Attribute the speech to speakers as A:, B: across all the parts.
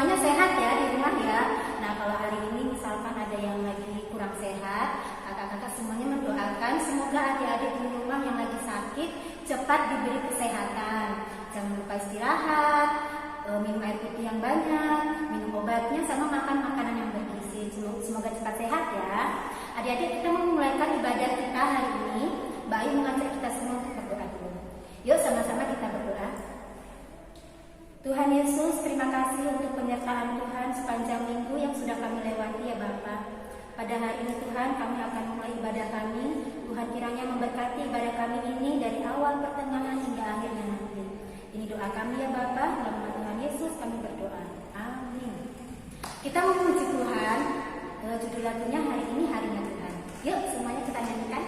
A: semuanya sehat ya di rumah ya. Nah, kalau hari ini misalkan ada yang lagi kurang sehat, kakak-kakak semuanya mendoakan semoga adik-adik di rumah yang lagi sakit cepat diberi kesehatan. Jangan lupa istirahat, minum air putih yang banyak, minum obatnya, sama makan makanan yang bergizi. Semoga cepat sehat ya. Adik-adik, kita memulaikan ibadah kita hari ini. Mbak Ayu mengajak kita semua untuk berdoa dulu. Yuk sama-sama kita berdoa. Tuhan Yesus, terima kasih untuk penyertaan Tuhan sepanjang minggu yang sudah kami lewati ya Bapa. Pada hari ini Tuhan, kami akan mulai ibadah kami. Tuhan kiranya memberkati ibadah kami ini dari awal, pertengahan hingga akhirnya nanti. Ini doa kami ya Bapa, dalam nama Tuhan Yesus kami berdoa. Amin. Kita memuji Tuhan. Judul lagunya hari ini Harinya Tuhan. Yuk semuanya kita nyanyikan.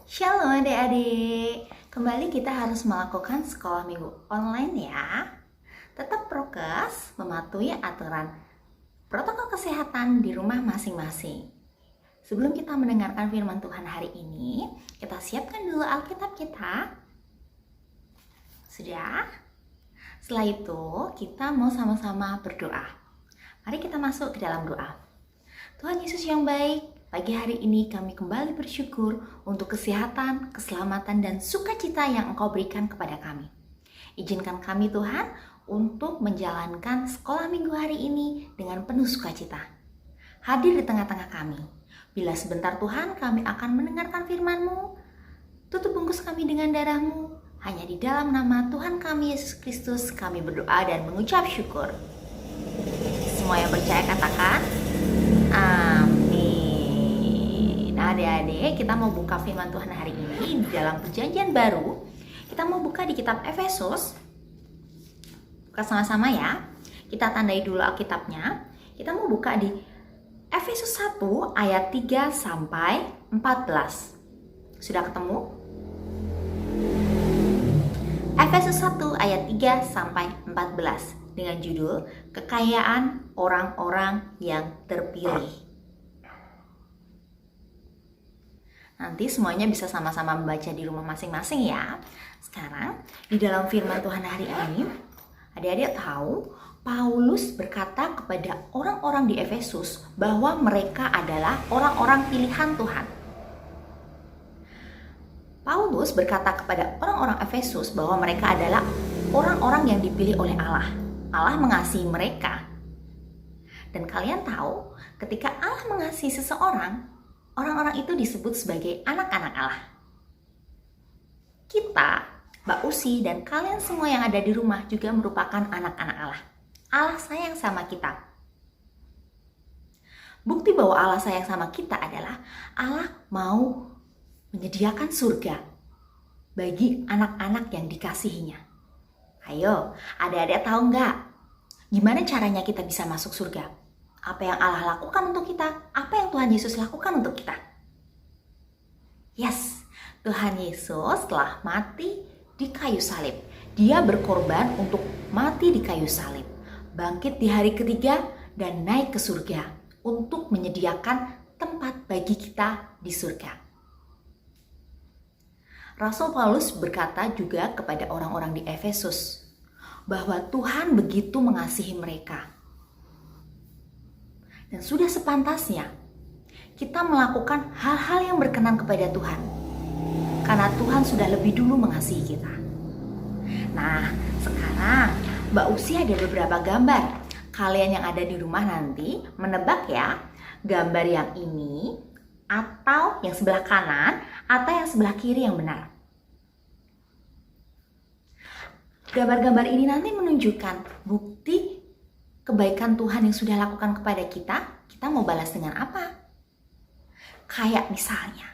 B: Shalom adik-adik, kembali kita harus melakukan sekolah minggu online ya. Tetap prokes, mematuhi aturan protokol kesehatan di rumah masing-masing. Sebelum kita mendengarkan firman Tuhan hari ini, kita siapkan dulu Alkitab kita. Sudah? Setelah itu, kita mau sama-sama berdoa. Mari kita masuk ke dalam doa. Tuhan Yesus yang baik, pagi hari ini kami kembali bersyukur untuk kesehatan, keselamatan, dan sukacita yang Engkau berikan kepada kami. Izinkan kami Tuhan untuk menjalankan sekolah minggu hari ini dengan penuh sukacita. Hadir di tengah-tengah kami. Bila sebentar Tuhan kami akan mendengarkan firman-Mu, tutup bungkus kami dengan darah-Mu. Hanya di dalam nama Tuhan kami Yesus Kristus kami berdoa dan mengucap syukur. Semua yang percaya katakan, amin. Nah adik-adik, kita mau buka firman Tuhan hari ini di dalam perjanjian baru. Kita mau buka di kitab Efesus. Buka sama-sama ya. Kita tandai dulu Alkitabnya. Kita mau buka di Efesus 1 ayat 3 sampai 14. Sudah ketemu? Efesus 1 ayat 3 sampai 14 dengan judul Kekayaan Orang-orang yang Terpilih. Nanti semuanya bisa sama-sama membaca di rumah masing-masing ya. Sekarang di dalam firman Tuhan hari ini, adik-adik tahu Paulus berkata kepada orang-orang di Efesus bahwa mereka adalah orang-orang pilihan Tuhan. Paulus berkata kepada orang-orang Efesus bahwa mereka adalah orang-orang yang dipilih oleh Allah. Allah mengasihi mereka. Dan kalian tahu, ketika Allah mengasihi seseorang, orang-orang itu disebut sebagai anak-anak Allah. Kita, Mbak Usi, dan kalian semua yang ada di rumah juga merupakan anak-anak Allah. Allah sayang sama kita. Bukti bahwa Allah sayang sama kita adalah Allah mau menyediakan surga bagi anak-anak yang dikasihinya. Ayo, adik-adik tahu nggak? Gimana caranya kita bisa masuk surga? Apa yang Allah lakukan untuk kita? Apa yang Tuhan Yesus lakukan untuk kita? Yes, Tuhan Yesus telah mati di kayu salib. Dia berkorban untuk mati di kayu salib, bangkit di hari ketiga, dan naik ke surga untuk menyediakan tempat bagi kita di surga. Rasul Paulus berkata juga kepada orang-orang di Efesus bahwa Tuhan begitu mengasihi mereka. Dan sudah sepantasnya kita melakukan hal-hal yang berkenan kepada Tuhan. Karena Tuhan sudah lebih dulu mengasihi kita. Nah, sekarang Mbak Usi ada beberapa gambar. Kalian yang ada di rumah nanti menebak ya, gambar yang ini, atau yang sebelah kanan, atau yang sebelah kiri yang benar. Gambar-gambar ini nanti menunjukkan bukti kebaikan Tuhan yang sudah lakukan kepada kita mau balas dengan apa? Kayak misalnya,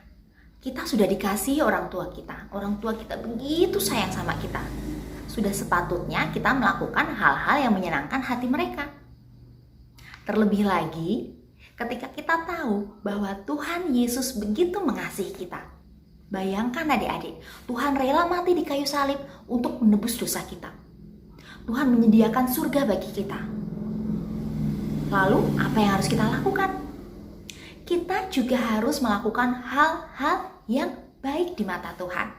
B: kita sudah dikasihi orang tua kita begitu sayang sama kita. Sudah sepatutnya kita melakukan hal-hal yang menyenangkan hati mereka. Terlebih lagi, ketika kita tahu bahwa Tuhan Yesus begitu mengasihi kita. Bayangkan adik-adik, Tuhan rela mati di kayu salib untuk menebus dosa kita. Tuhan menyediakan surga bagi kita. Lalu, apa yang harus kita lakukan? Kita juga harus melakukan hal-hal yang baik di mata Tuhan.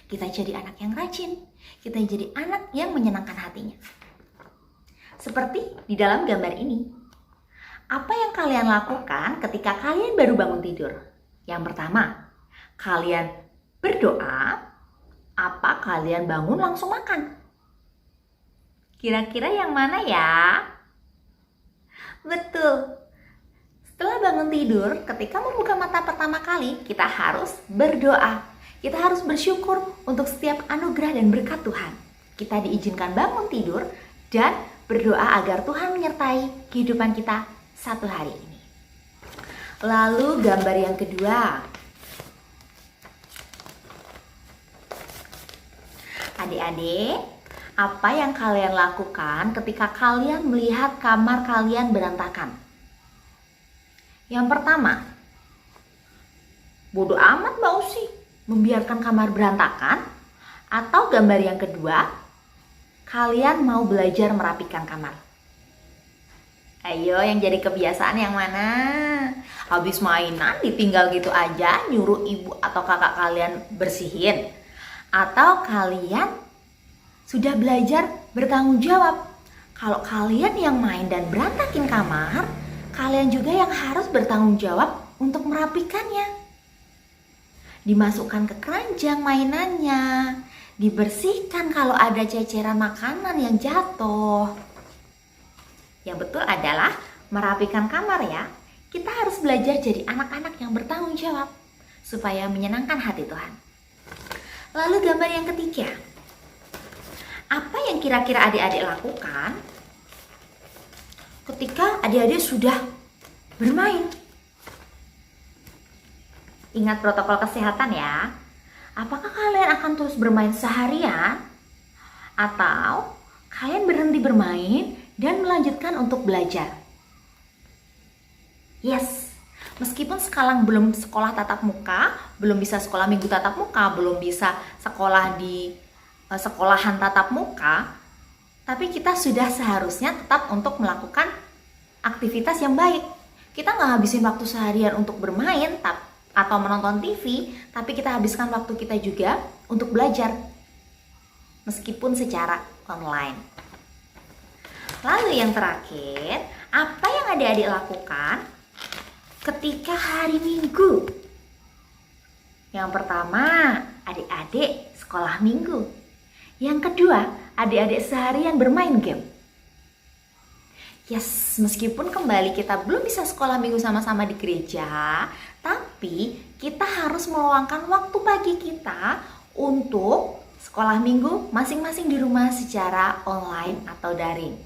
B: Kita jadi anak yang rajin, kita jadi anak yang menyenangkan hatinya. Seperti di dalam gambar ini. Apa yang kalian lakukan ketika kalian baru bangun tidur? Yang pertama, kalian berdoa, apa kalian bangun langsung makan? Kira-kira yang mana ya? Betul. Setelah bangun tidur, ketika membuka mata pertama kali, kita harus berdoa. Kita harus bersyukur untuk setiap anugerah dan berkat Tuhan. Kita diizinkan bangun tidur dan berdoa agar Tuhan menyertai kehidupan kita satu hari ini. Lalu gambar yang kedua. Adik-adik, apa yang kalian lakukan ketika kalian melihat kamar kalian berantakan? Yang pertama, bodoh amat Mbak Usi, membiarkan kamar berantakan. Atau gambar yang kedua, kalian mau belajar merapikan kamar. Ayo, yang jadi kebiasaan yang mana? Habis mainan ditinggal gitu aja, nyuruh ibu atau kakak kalian bersihin. Atau kalian sudah belajar bertanggung jawab. Kalau kalian yang main dan berantakin kamar, kalian juga yang harus bertanggung jawab untuk merapikannya. Dimasukkan ke keranjang mainannya, dibersihkan kalau ada ceceran makanan yang jatuh. Yang betul adalah merapikan kamar ya. Kita harus belajar jadi anak-anak yang bertanggung jawab supaya menyenangkan hati Tuhan. Lalu gambar yang ketiga. Apa yang kira-kira adik-adik lakukan ketika adik-adik sudah bermain? Ingat protokol kesehatan ya. Apakah kalian akan terus bermain seharian? Atau kalian berhenti bermain dan melanjutkan untuk belajar? Yes, meskipun sekarang belum sekolah tatap muka, belum bisa sekolah minggu tatap muka, belum bisa sekolah di sekolahan tatap muka, tapi kita sudah seharusnya tetap untuk melakukan aktivitas yang baik. Kita nggak habisin waktu seharian untuk bermain atau menonton TV, tapi kita habiskan waktu kita juga untuk belajar, meskipun secara online. Lalu yang terakhir, apa yang adik-adik lakukan ketika hari Minggu? Yang pertama, adik-adik sekolah minggu. Yang kedua, adik-adik seharian bermain game. Yes, meskipun kembali kita belum bisa sekolah minggu sama-sama di gereja, tapi kita harus meluangkan waktu pagi kita untuk sekolah minggu masing-masing di rumah secara online atau daring.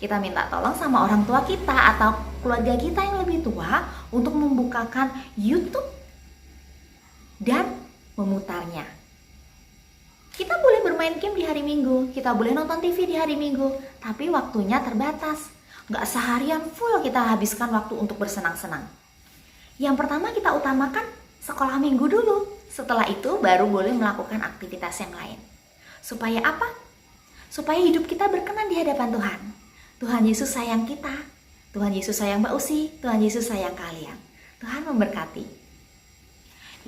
B: Kita minta tolong sama orang tua kita atau keluarga kita yang lebih tua untuk membukakan YouTube dan memutarnya. Kita boleh bermain game di hari Minggu, kita boleh nonton TV di hari Minggu, tapi waktunya terbatas. Nggak seharian full kita habiskan waktu untuk bersenang-senang. Yang pertama kita utamakan sekolah Minggu dulu. Setelah itu baru boleh melakukan aktivitas yang lain. Supaya apa? Supaya hidup kita berkenan di hadapan Tuhan. Tuhan Yesus sayang kita. Tuhan Yesus sayang Mbak Usi. Tuhan Yesus sayang kalian. Tuhan memberkati.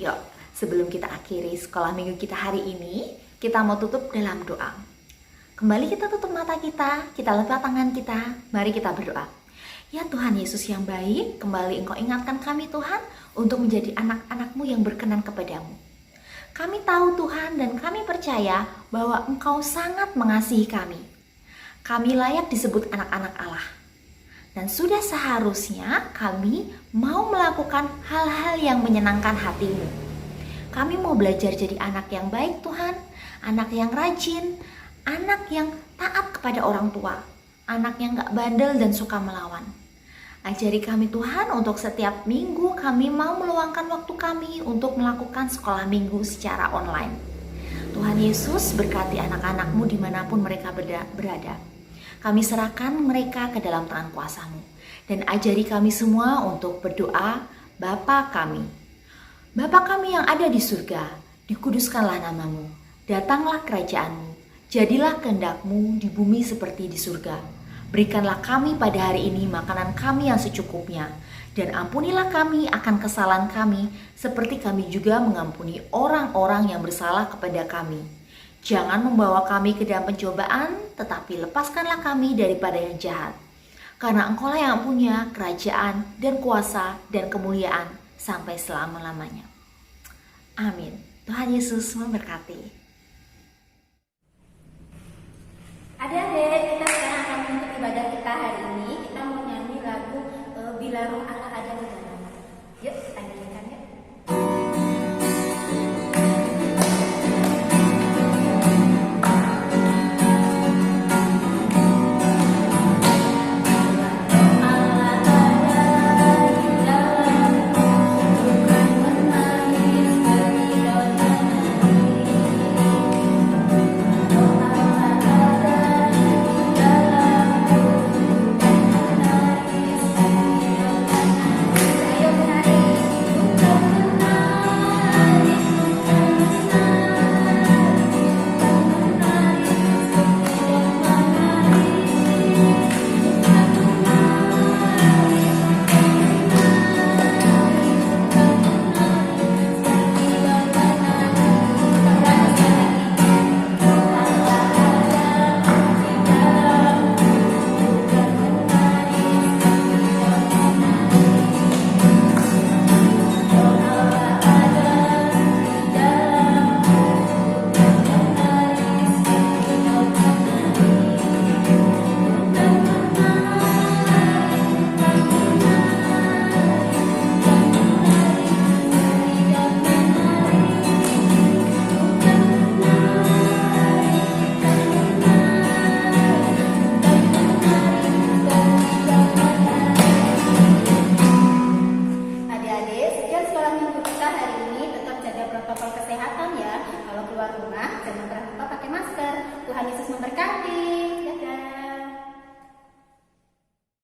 B: Yuk, sebelum kita akhiri sekolah minggu kita hari ini, kita mau tutup dalam doa. Kembali kita tutup mata kita lepas tangan kita, mari kita berdoa. Ya Tuhan Yesus yang baik, kembali Engkau ingatkan kami Tuhan untuk menjadi anak-anak-Mu yang berkenan kepadamu. Kami tahu Tuhan dan kami percaya bahwa Engkau sangat mengasihi kami. Kami layak disebut anak-anak Allah. Dan sudah seharusnya kami mau melakukan hal-hal yang menyenangkan hati-Mu. Kami mau belajar jadi anak yang baik Tuhan, anak yang rajin, anak yang taat kepada orang tua, anak yang gak bandel dan suka melawan. Ajari kami Tuhan untuk setiap minggu kami mau meluangkan waktu kami untuk melakukan sekolah minggu secara online. Tuhan Yesus berkati anak-anak-Mu dimanapun mereka berada. Kami serahkan mereka ke dalam tangan kuasa-Mu. Dan ajari kami semua untuk berdoa, Bapa kami. Bapa kami yang ada di surga, dikuduskanlah nama-Mu. Datanglah kerajaan-Mu. Jadilah kehendak-Mu di bumi seperti di surga. Berikanlah kami pada hari ini makanan kami yang secukupnya. Dan ampunilah kami akan kesalahan kami, seperti kami juga mengampuni orang-orang yang bersalah kepada kami. Jangan membawa kami ke dalam pencobaan, tetapi lepaskanlah kami daripada yang jahat. Karena Engkau-lah yang punya kerajaan dan kuasa dan kemuliaan sampai selama-lamanya. Amin. Tuhan Yesus memberkati.
A: Adik-adik, kita sekarang akan mengikuti ibadah kita hari ini. Kita mau nyanyi lagu Bila Roh Allah Ada di Dalam. Yuk, kita nyanyikan ya. Protokol kesehatan ya. Kalau keluar rumah jangan pernah lupa pakai masker. Tuhan Yesus memberkati.